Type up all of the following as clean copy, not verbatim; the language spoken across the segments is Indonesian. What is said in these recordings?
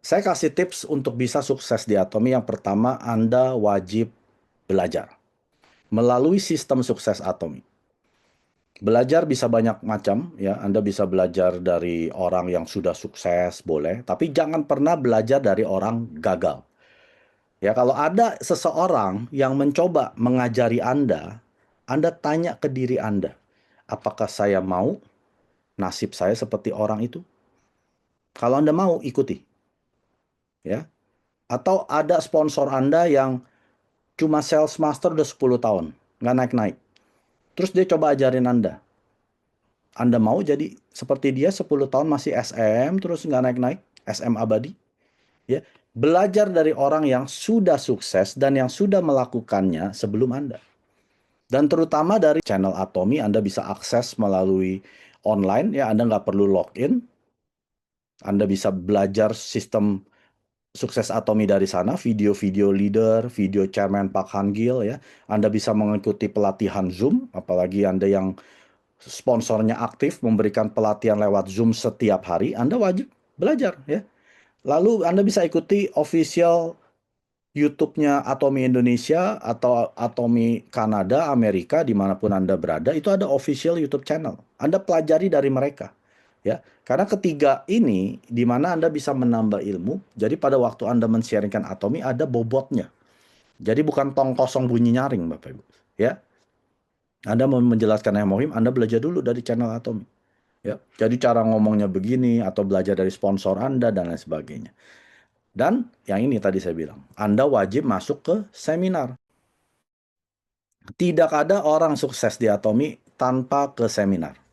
Saya kasih tips untuk bisa sukses di Atomi. Yang pertama, Anda wajib belajar melalui sistem sukses Atomi. Belajar bisa banyak macam, ya. Anda bisa belajar dari orang yang sudah sukses, boleh. Tapi jangan pernah belajar dari orang gagal. Ya, kalau ada seseorang yang mencoba mengajari Anda tanya ke diri Anda, apakah saya mau nasib saya seperti orang itu? Kalau Anda mau, ikuti. Ya. Atau ada sponsor Anda yang cuma sales master udah 10 tahun, nggak naik-naik. Terus dia coba ajarin Anda. Anda mau jadi seperti dia 10 tahun masih SM, terus nggak naik-naik, SM abadi? Ya, belajar dari orang yang sudah sukses dan yang sudah melakukannya sebelum Anda. Dan terutama dari channel Atomi, Anda bisa akses melalui online, ya. Anda nggak perlu login. Anda bisa belajar sistem sukses Atomi dari sana, video-video leader, video chairman Pak Han Gil, ya. Anda bisa mengikuti pelatihan Zoom, apalagi Anda yang sponsornya aktif memberikan pelatihan lewat Zoom setiap hari, Anda wajib belajar, ya. Lalu Anda bisa ikuti official YouTube-nya Atomi Indonesia atau Atomi Kanada, Amerika, dimanapun Anda berada, itu ada official YouTube channel. Anda pelajari dari mereka. Ya, karena ketiga ini di mana Anda bisa menambah ilmu. Jadi pada waktu Anda men-sharingkan Atomi ada bobotnya. Jadi bukan tong kosong bunyi nyaring, Bapak Ibu. Ya, Anda mau menjelaskan yang muhim, Anda belajar dulu dari channel Atomi. Ya, jadi cara ngomongnya begini atau belajar dari sponsor Anda dan lain sebagainya. Dan yang ini tadi saya bilang, Anda wajib masuk ke seminar. Tidak ada orang sukses di Atomi tanpa ke seminar.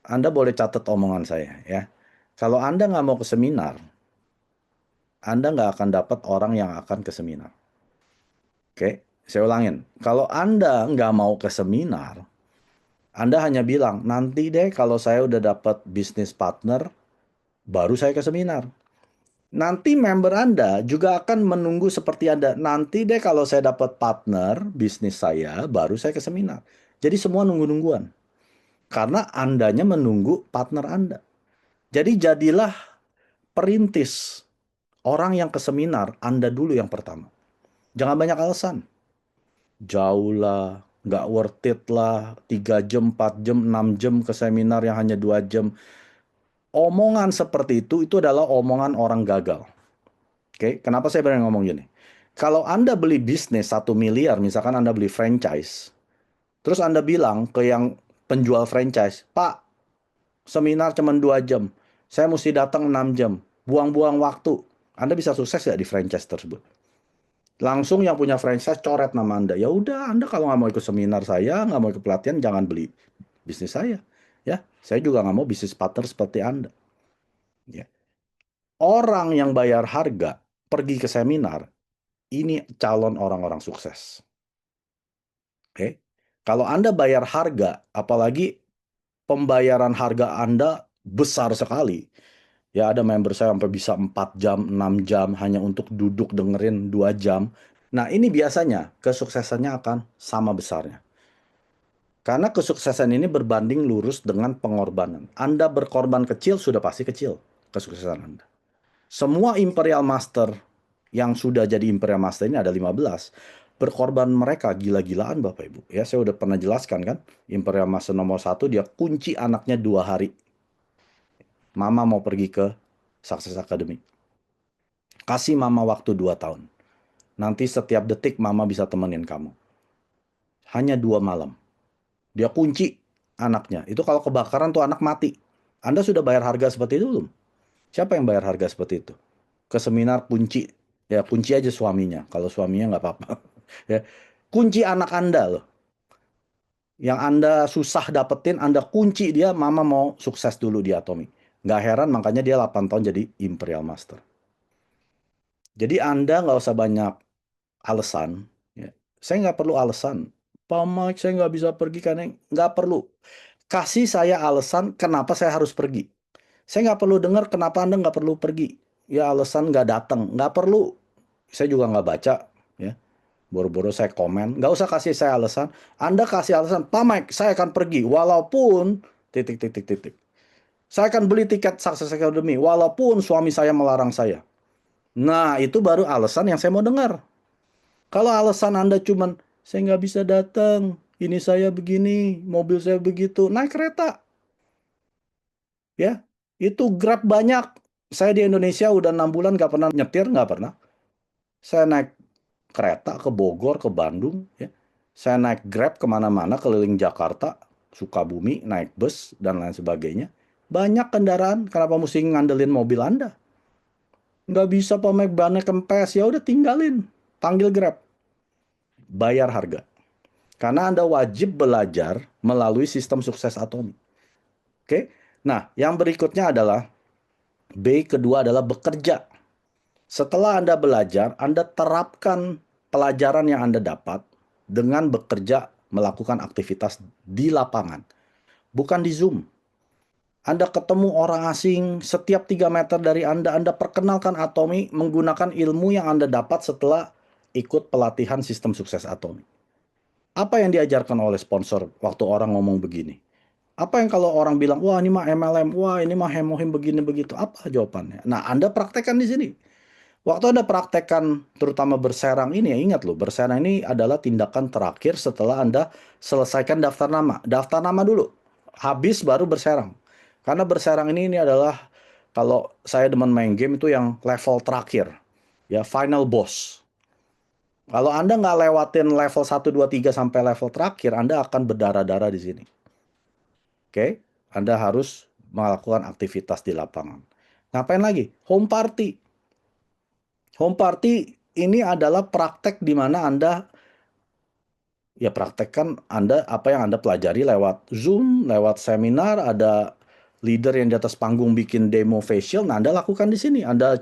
Anda boleh catat omongan saya, ya. Kalau Anda nggak mau ke seminar, Anda nggak akan dapat orang yang akan ke seminar. Oke, saya ulangin. Kalau Anda nggak mau ke seminar, Anda hanya bilang, nanti deh kalau saya udah dapat bisnis partner, baru saya ke seminar. Nanti member Anda juga akan menunggu seperti Anda. Nanti deh kalau saya dapat partner bisnis saya, baru saya ke seminar. Jadi semua nunggu-nungguan. Karena Andanya menunggu partner Anda. Jadi jadilah perintis. Orang yang ke seminar, Anda dulu yang pertama. Jangan banyak alasan. Jauh lah, nggak worth it lah, 3 jam, 4 jam, 6 jam ke seminar yang hanya 2 jam. Omongan seperti itu adalah omongan orang gagal. Oke, kenapa saya berani ngomong gini? Kalau Anda beli bisnis 1 miliar, misalkan Anda beli franchise, terus Anda bilang ke yang penjual franchise, Pak, seminar cuma 2 jam, saya mesti datang 6 jam, buang-buang waktu. Anda bisa sukses nggak di franchise tersebut? Langsung yang punya franchise coret nama Anda. Ya udah, Anda kalau nggak mau ikut seminar saya, nggak mau ikut pelatihan, jangan beli bisnis saya. Ya, saya juga nggak mau bisnis partner seperti Anda. Ya. Orang yang bayar harga pergi ke seminar, ini calon orang-orang sukses. Oke. Kalau Anda bayar harga, apalagi pembayaran harga Anda besar sekali. Ya, ada member saya sampai bisa 4 jam, 6 jam hanya untuk duduk dengerin 2 jam. Nah, ini biasanya kesuksesannya akan sama besarnya. Karena kesuksesan ini berbanding lurus dengan pengorbanan. Anda berkorban kecil, sudah pasti kecil kesuksesan Anda. Semua Imperial Master yang sudah jadi Imperial Master ini ada 15. Berkorban mereka gila-gilaan Bapak Ibu. Ya, saya udah pernah jelaskan kan. Imperial Master nomor 1 dia kunci anaknya 2 hari. Mama mau pergi ke Success Academy. Kasih mama waktu 2 tahun. Nanti setiap detik mama bisa temenin kamu. Hanya 2 malam. Dia kunci anaknya. Itu kalau kebakaran tuh anak mati. Anda sudah bayar harga seperti itu belum? Siapa yang bayar harga seperti itu? Ke seminar kunci. Ya kunci aja suaminya. Kalau suaminya nggak apa-apa. Ya. Kunci anak Anda loh. Yang Anda susah dapetin, Anda kunci dia, mama mau sukses dulu di Atomi. Nggak heran makanya dia 8 tahun jadi Imperial Master. Jadi Anda nggak usah banyak alasan. Ya. Saya nggak perlu alasan. Pak Mike, saya nggak bisa pergi karena nggak perlu. Kasih saya alasan kenapa saya harus pergi. Saya nggak perlu dengar kenapa Anda nggak perlu pergi. Ya alasan nggak datang. Nggak perlu. Saya juga nggak baca. Ya. Boro-boro saya komen. Nggak usah kasih saya alasan. Anda kasih alasan, Pak Mike, saya akan pergi. Walaupun titik, titik, titik. Saya akan beli tiket Success Academy. Walaupun suami saya melarang saya. Nah, itu baru alasan yang saya mau dengar. Kalau alasan Anda cuman, saya nggak bisa datang, ini saya begini, mobil saya begitu, naik kereta. Ya, itu Grab banyak. Saya di Indonesia udah 6 bulan nggak pernah nyetir, nggak pernah. Saya naik kereta ke Bogor, ke Bandung, ya. Saya naik Grab kemana-mana keliling Jakarta, Sukabumi, naik bus, dan lain sebagainya. Banyak kendaraan, kenapa mesti ngandelin mobil Anda? Nggak bisa pamer bannya kempes, ya udah tinggalin. Panggil Grab, bayar harga. Karena Anda wajib belajar melalui sistem sukses Atomi. Oke? Nah, yang berikutnya adalah B kedua adalah bekerja. Setelah Anda belajar, Anda terapkan pelajaran yang Anda dapat dengan bekerja melakukan aktivitas di lapangan, bukan di Zoom. Anda ketemu orang asing setiap 3 meter dari Anda perkenalkan Atomi menggunakan ilmu yang Anda dapat setelah ikut pelatihan sistem sukses Atomi. Apa yang diajarkan oleh sponsor waktu orang ngomong begini? Apa yang kalau orang bilang, wah ini mah MLM, wah ini mah hemohim begini begitu. Apa jawabannya? Nah, Anda praktekkan di sini. Waktu Anda praktekkan terutama berserang ini, ya ingat loh, berserang ini adalah tindakan terakhir setelah Anda selesaikan daftar nama. Daftar nama dulu, habis baru berserang. Karena berserang ini adalah, kalau saya demen main game itu yang level terakhir, ya final boss. Kalau Anda nggak lewatin level 1, 2, 3 sampai level terakhir, Anda akan berdarah-darah di sini. Oke? Anda harus melakukan aktivitas di lapangan. Ngapain lagi? Home party. Home party ini adalah praktek di mana Anda ya praktekkan apa yang Anda pelajari lewat Zoom, lewat seminar, ada leader yang di atas panggung bikin demo facial, nah Anda lakukan di sini. Anda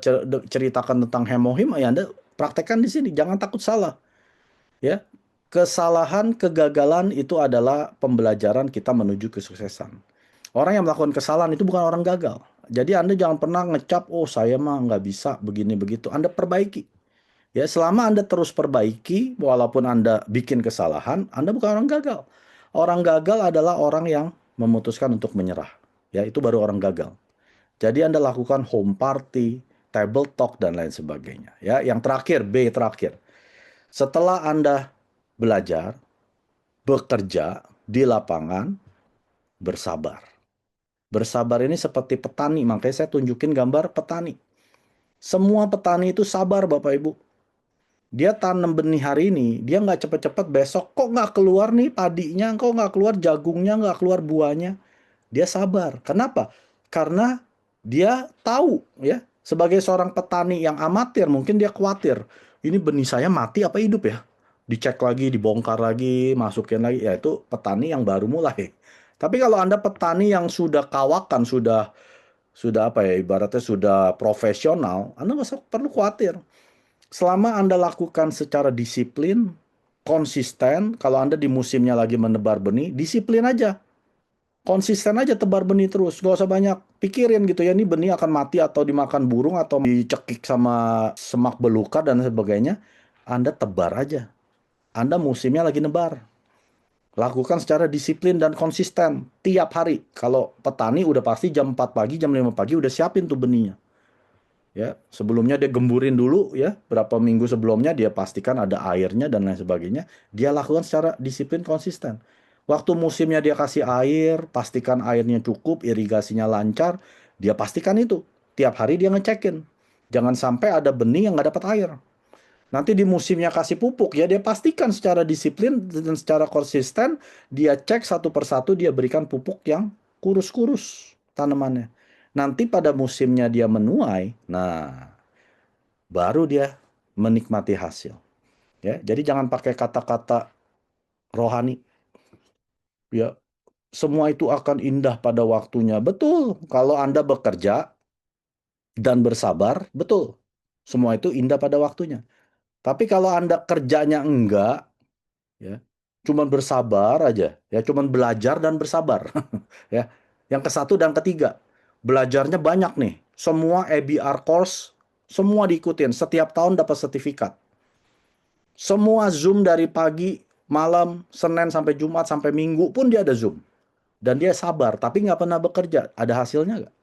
ceritakan tentang hemohim, ya Anda praktekkan di sini. Jangan takut salah. Ya, kesalahan, kegagalan itu adalah pembelajaran kita menuju kesuksesan. Orang yang melakukan kesalahan itu bukan orang gagal. Jadi Anda jangan pernah ngecap, oh saya mah nggak bisa begini begitu. Anda perbaiki. Ya, selama Anda terus perbaiki, walaupun Anda bikin kesalahan, Anda bukan orang gagal. Orang gagal adalah orang yang memutuskan untuk menyerah. Ya, itu baru orang gagal. Jadi Anda lakukan home party, table talk, dan lain sebagainya. Ya, yang terakhir, B terakhir. Setelah Anda belajar, bekerja di lapangan, bersabar. Bersabar ini seperti petani, makanya saya tunjukin gambar petani. Semua petani itu sabar, Bapak Ibu. Dia tanam benih hari ini, dia nggak cepet-cepet besok, kok nggak keluar nih padinya, kok nggak keluar jagungnya, nggak keluar buahnya. Dia sabar. Kenapa? Karena dia tahu, ya, sebagai seorang petani yang amatir, mungkin dia khawatir, ini benih saya mati apa hidup ya? Dicek lagi, dibongkar lagi, masukin lagi, ya itu petani yang baru mulai. Tapi kalau Anda petani yang sudah kawakan, sudah apa ya, ibaratnya sudah profesional, Anda nggak perlu khawatir. Selama Anda lakukan secara disiplin, konsisten, kalau Anda di musimnya lagi menebar benih, disiplin aja. Konsisten aja tebar benih terus. Gak usah banyak pikirin gitu ya, ini benih akan mati atau dimakan burung atau dicekik sama semak belukar dan sebagainya. Anda tebar aja. Anda musimnya lagi nebar. Lakukan secara disiplin dan konsisten tiap hari. Kalau petani udah pasti jam 4 pagi, jam 5 pagi udah siapin tuh benihnya. Ya, sebelumnya dia gemburin dulu ya, berapa minggu sebelumnya dia pastikan ada airnya dan lain sebagainya. Dia lakukan secara disiplin konsisten. Waktu musimnya dia kasih air, pastikan airnya cukup, irigasinya lancar, dia pastikan itu. Tiap hari dia ngecekin. Jangan sampai ada benih yang nggak dapat air. Nanti di musimnya kasih pupuk ya, dia pastikan secara disiplin dan secara konsisten, dia cek satu persatu, dia berikan pupuk yang kurus-kurus tanamannya. Nanti pada musimnya dia menuai, nah baru dia menikmati hasil. Ya, jadi jangan pakai kata-kata rohani. Ya, semua itu akan indah pada waktunya. Betul, kalau Anda bekerja dan bersabar, betul. Semua itu indah pada waktunya. Tapi kalau Anda kerjanya enggak, ya, cuman bersabar aja, ya, cuman belajar dan bersabar. Ya, yang ke satu dan ketiga, belajarnya banyak nih. Semua ABR course, semua diikutin. Setiap tahun dapat sertifikat. Semua Zoom dari pagi, malam, Senin sampai Jumat, sampai Minggu pun dia ada Zoom. Dan dia sabar, tapi nggak pernah bekerja. Ada hasilnya nggak?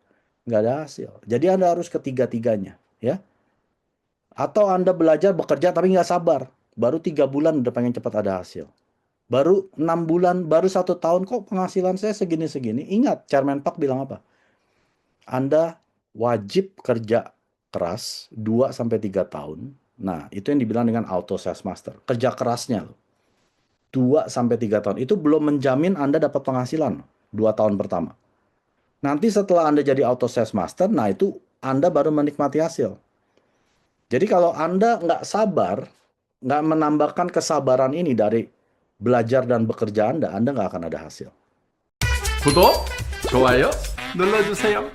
Nggak ada hasil. Jadi Anda harus ketiga-tiganya. Ya. Atau Anda belajar bekerja tapi nggak sabar. Baru 3 bulan udah pengen cepat ada hasil. Baru 6 bulan, baru 1 tahun kok penghasilan saya segini-segini. Ingat, Chairman Park bilang apa? Anda wajib kerja keras 2 sampai 3 tahun. Nah, itu yang dibilang dengan auto sales master. Kerja kerasnya loh. 2 sampai 3 tahun. Itu belum menjamin Anda dapat penghasilan 2 tahun pertama. Nanti setelah Anda jadi auto sales master, nah itu Anda baru menikmati hasil. Jadi kalau Anda nggak sabar, nggak menambahkan kesabaran ini dari belajar dan bekerja Anda nggak akan ada hasil. 구독, 좋아요 눌러주세요.